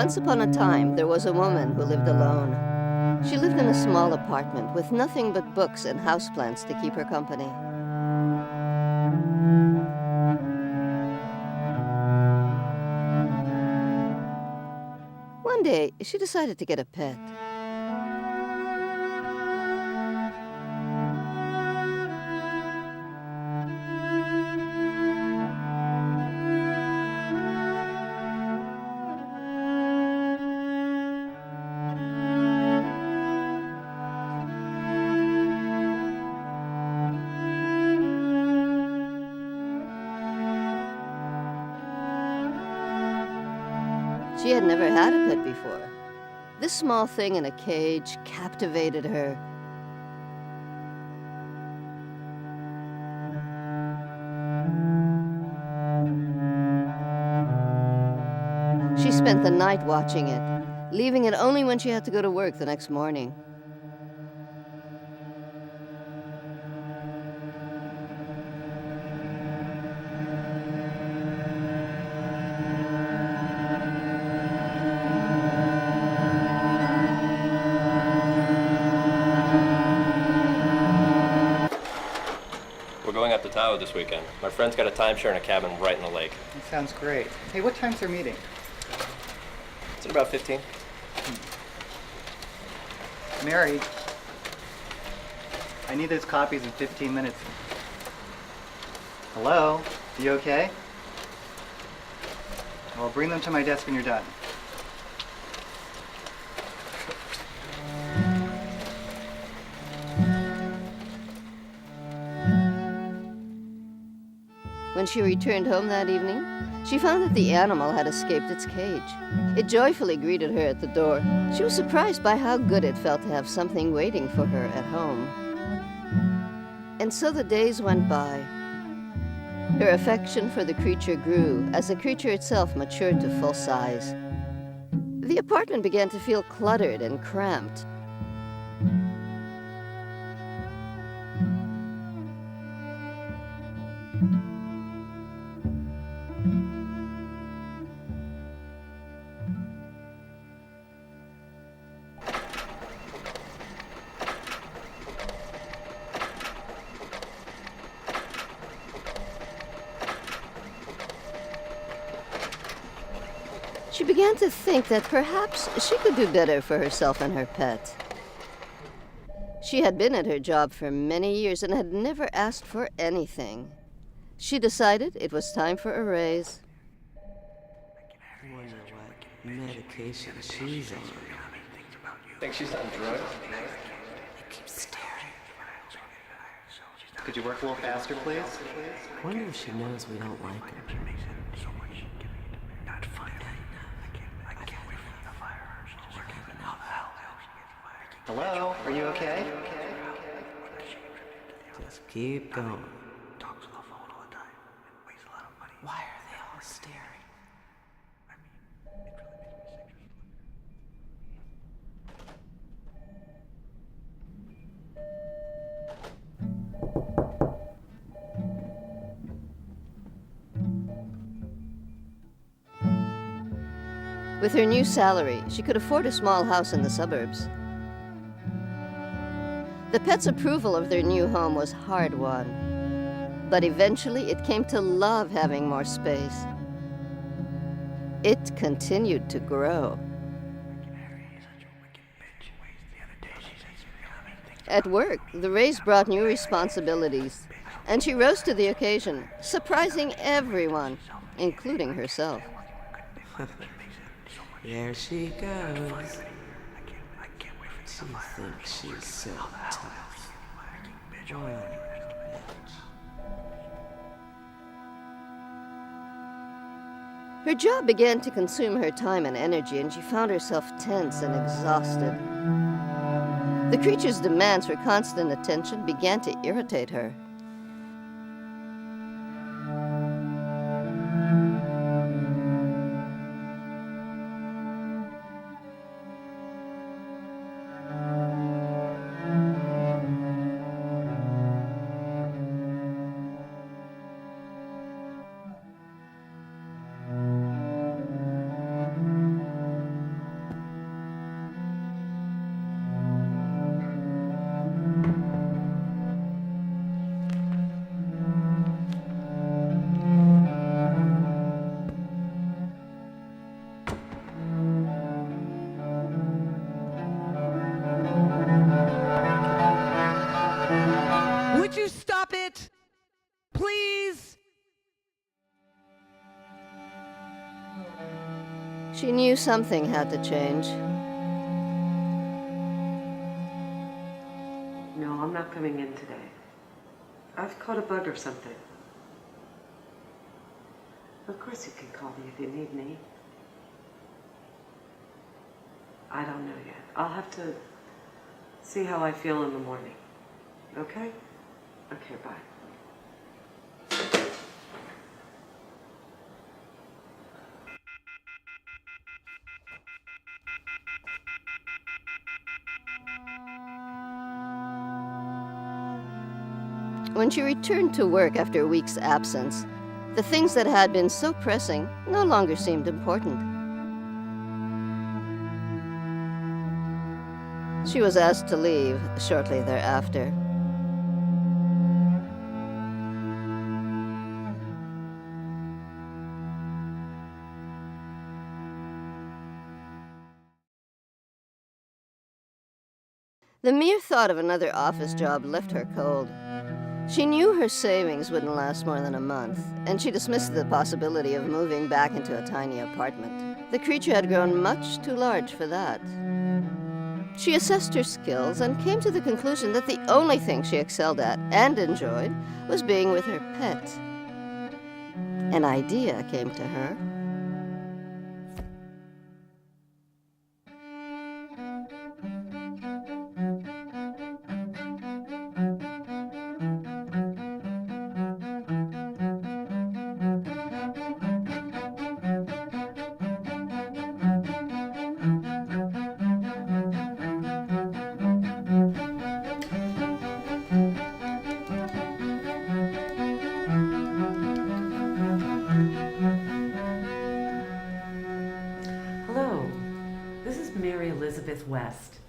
Once upon a time, there was a woman who lived alone. She lived in a small apartment with nothing but books and houseplants to keep her company. One day, she decided to get a pet. She had never had a pet before. This small thing in a cage captivated her. She spent the night watching it, leaving it only when she had to go to work the next morning. We're going up to Tahoe this weekend. My friend's got a timeshare and a cabin right in the lake. That sounds great. Hey, what time's their meeting? It's at about 15. Mary, I need those copies in 15 minutes. Hello? You okay? Well, bring them to my desk when you're done. When she returned home that evening, she found that the animal had escaped its cage. It joyfully greeted her at the door. She was surprised by how good it felt to have something waiting for her at home. And so the days went by. Her affection for the creature grew as the creature itself matured to full size. The apartment began to feel cluttered and cramped. She began to think that perhaps she could do better for herself and her pet. She had been at her job for many years and had never asked for anything. She decided it was time for a raise. I wonder what medication she's on. Think she's on drugs? I keep staring. Could you work a little faster, please? Wonder if she knows we don't like her. Hello? Are you okay? Just keep going. Why are they all staring? With her new salary, she could afford a small house in the suburbs. The pet's approval of their new home was hard-won, but eventually it came to love having more space. It continued to grow. At work, the raise brought new responsibilities, and she rose to the occasion, surprising everyone, including herself. There she goes. She thinks she's so tough. Well, Her job began to consume her time and energy, and she found herself tense and exhausted. The creature's demands for constant attention began to irritate her. please? She knew something had to change. No, I'm not coming in today. I've caught a bug or something. Of course you can call me if you need me. I don't know yet. I'll have to see how I feel in the morning. Okay? Okay, bye. When she returned to work after a week's absence, the things that had been so pressing no longer seemed important. She was asked to leave shortly thereafter. The mere thought of another office job left her cold. She knew her savings wouldn't last more than a month, and she dismissed the possibility of moving back into a tiny apartment. The creature had grown much too large for that. She assessed her skills and came to the conclusion that the only thing she excelled at and enjoyed was being with her pet. An idea came to her. Hello, this is Mary Elizabeth West,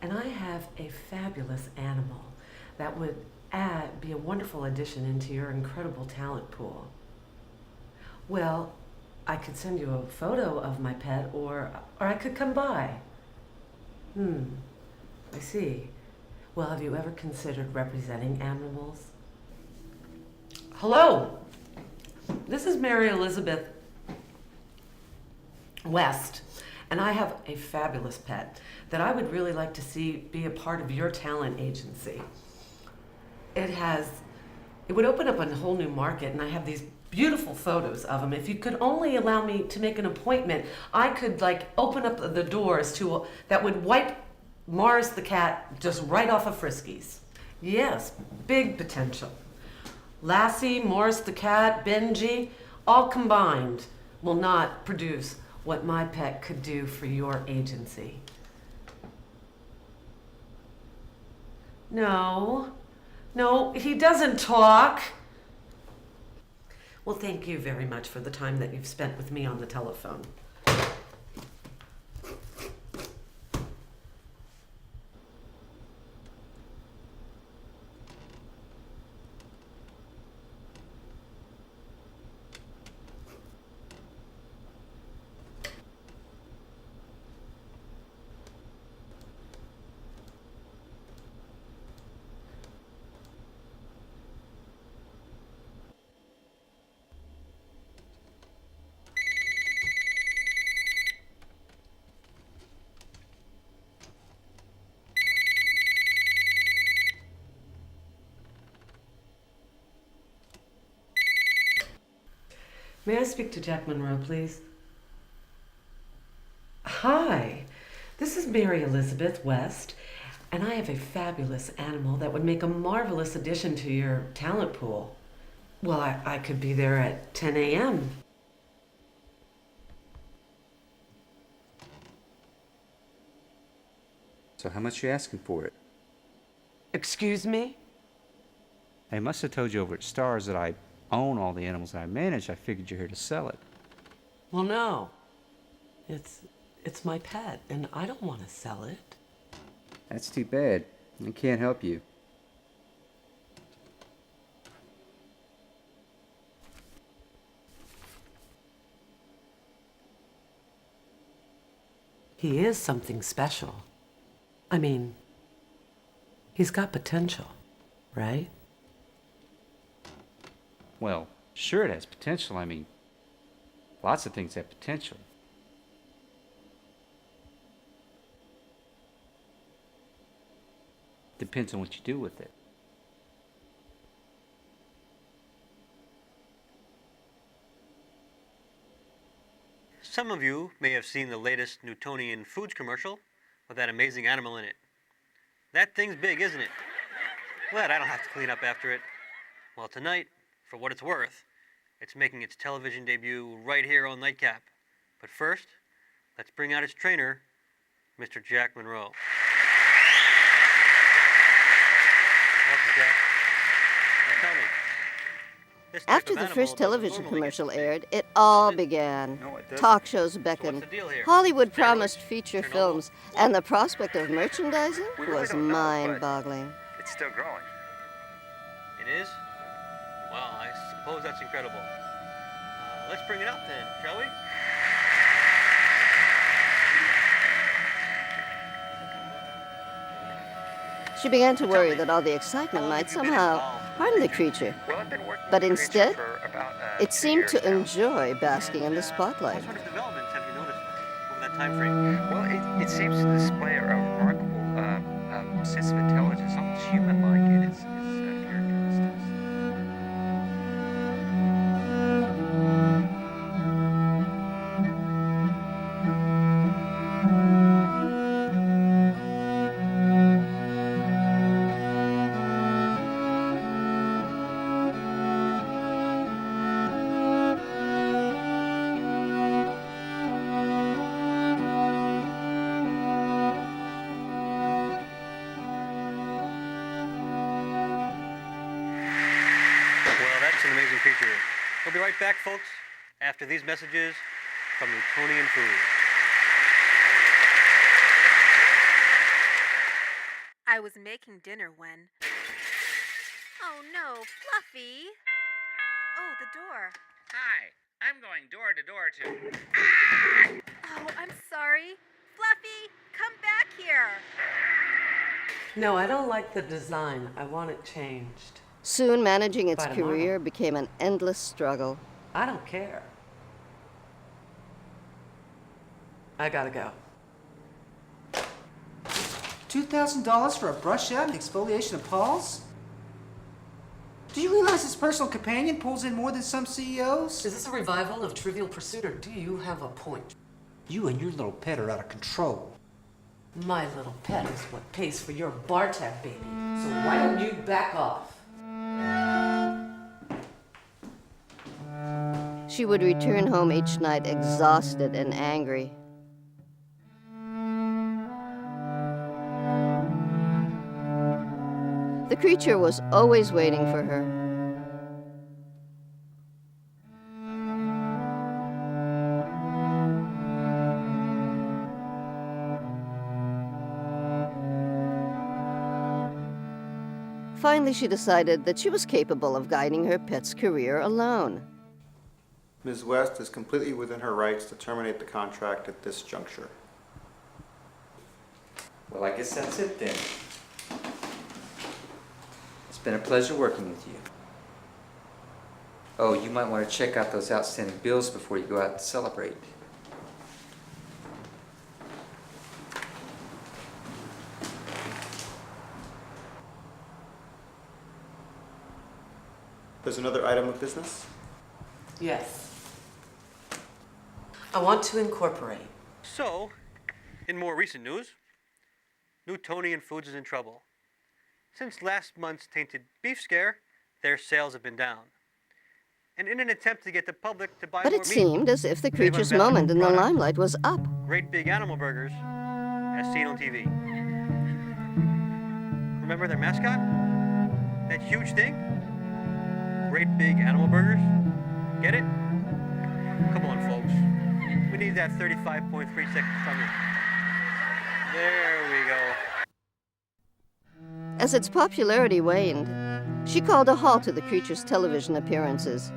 and I have a fabulous animal that would be a wonderful addition into your incredible talent pool. Well, I could send you a photo of my pet, or I could come by. I see. Well, have you ever considered representing animals? Hello, this is Mary Elizabeth West, and I have a fabulous pet that I would really like to see be a part of your talent agency. It would open up a whole new market, and I have these beautiful photos of him. If you could only allow me to make an appointment, I could open up the doors that would wipe Mars the cat just right off of Friskies. Yes, big potential. Lassie, Morris the cat, Benji, all combined will not produce what my pet could do for your agency. No, he doesn't talk. Well, thank you very much for the time that you've spent with me on the telephone. May I speak to Jack Monroe, please? Hi, this is Mary Elizabeth West, and I have a fabulous animal that would make a marvelous addition to your talent pool. Well, I could be there at 10 a.m. So how much you asking for it? Excuse me? I must have told you over at Stars that I own all the animals that I manage. I figured you're here to sell it. Well, no. It's my pet, and I don't want to sell it. That's too bad. I can't help you. He is something special. I mean, he's got potential, right? Well, sure it has potential. I mean, lots of things have potential. Depends on what you do with it. Some of you may have seen the latest Newtonian Foods commercial with that amazing animal in it. That thing's big, isn't it? Glad I don't have to clean up after it. Well, tonight, for what it's worth, it's making its television debut right here on Nightcap. But first, let's bring out its trainer, Mr. Jack Monroe. Welcome, Jack. Now tell me, this type After of the animal first doesn't television normally get commercial this big. aired, it all began. No, it doesn't. Talk shows So what's beckoned. the deal here? Hollywood Steroids? promised feature Chernobyl? films, and the prospect of merchandising We really was don't know, but- mind-boggling. It's still growing. It is? Well, I suppose that's incredible. Let's bring it out then, shall we? She began to worry that all the excitement How long might have you been somehow involved with harm the this creature. Well, I've been working But with the instead, creature for about, it 2 seemed years to now. enjoy basking in the What spotlight. sort of developments have you noticed over that time frame? Well, it seems to display a remarkable sense of intelligence, almost human-like in its characteristics. Well, that's an amazing creature. We'll be right back, folks, after these messages from Newtonian Foods. I was making dinner when... Oh no, Fluffy! Oh, the door. Hi, I'm going door to door to. Oh, I'm sorry. Fluffy, come back here! No, I don't like the design. I want it changed. Soon, managing its By tomorrow. career became an endless struggle. I don't care. I gotta go. $2,000 for a brush out and exfoliation of paws? Do you realize his personal companion pulls in more than some CEOs? Is this a revival of Trivial Pursuit, or do you have a point? You and your little pet are out of control. My little pet is what pays for your bar tab, baby. So why don't you back off? She would return home each night exhausted and angry. The creature was always waiting for her. Finally, she decided that she was capable of guiding her pet's career alone. Ms. West is completely within her rights to terminate the contract at this juncture. Well, I guess that's it then. It's been a pleasure working with you. Oh, you might want to check out those outstanding bills before you go out to celebrate. There's another item of business. Yes. I want to incorporate. So, in more recent news, Newtonian Foods is in trouble. Since last month's tainted beef scare, their sales have been down. And in an attempt to get the public to buy But more it meat, seemed as if the they've creature's unveiled a moment in the product, limelight was up. Great Big Animal Burgers, as seen on TV. Remember their mascot? That huge thing? Great Big Animal Burgers? Get it? Come on, folks. We need that 35.3 seconds from you. There we go. As its popularity waned, she called a halt to the creature's television appearances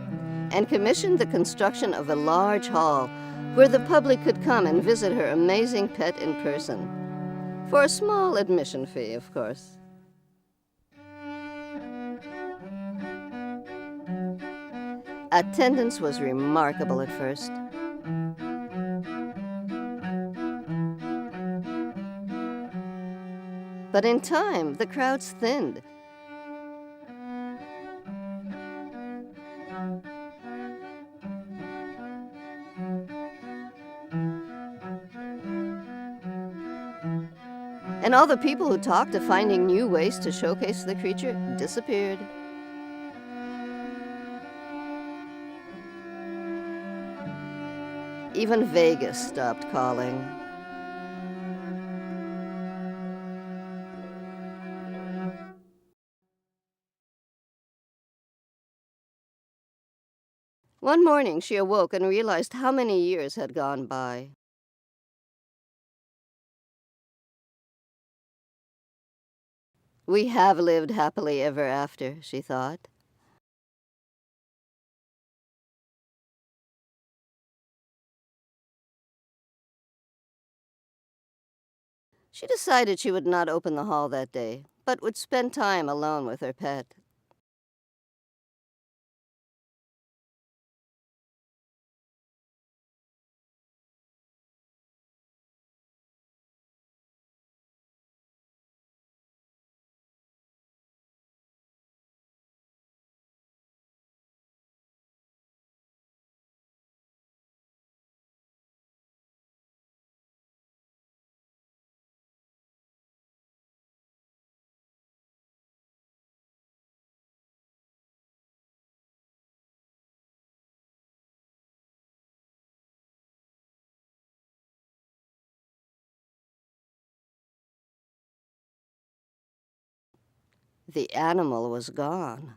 and commissioned the construction of a large hall where the public could come and visit her amazing pet in person. For a small admission fee, of course. Attendance was remarkable at first. But in time, the crowds thinned. And all the people who talked of finding new ways to showcase the creature disappeared. Even Vegas stopped calling. One morning, she awoke and realized how many years had gone by. We have lived happily ever after, she thought. She decided she would not open the hall that day, but would spend time alone with her pet. The animal was gone.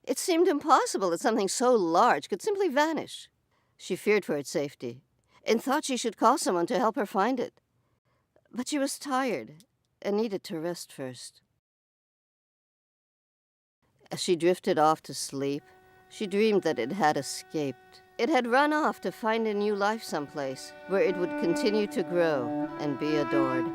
It seemed impossible that something so large could simply vanish. She feared for its safety and thought she should call someone to help her find it. But she was tired and needed to rest first. As she drifted off to sleep, she dreamed that it had escaped. It had run off to find a new life someplace where it would continue to grow and be adored.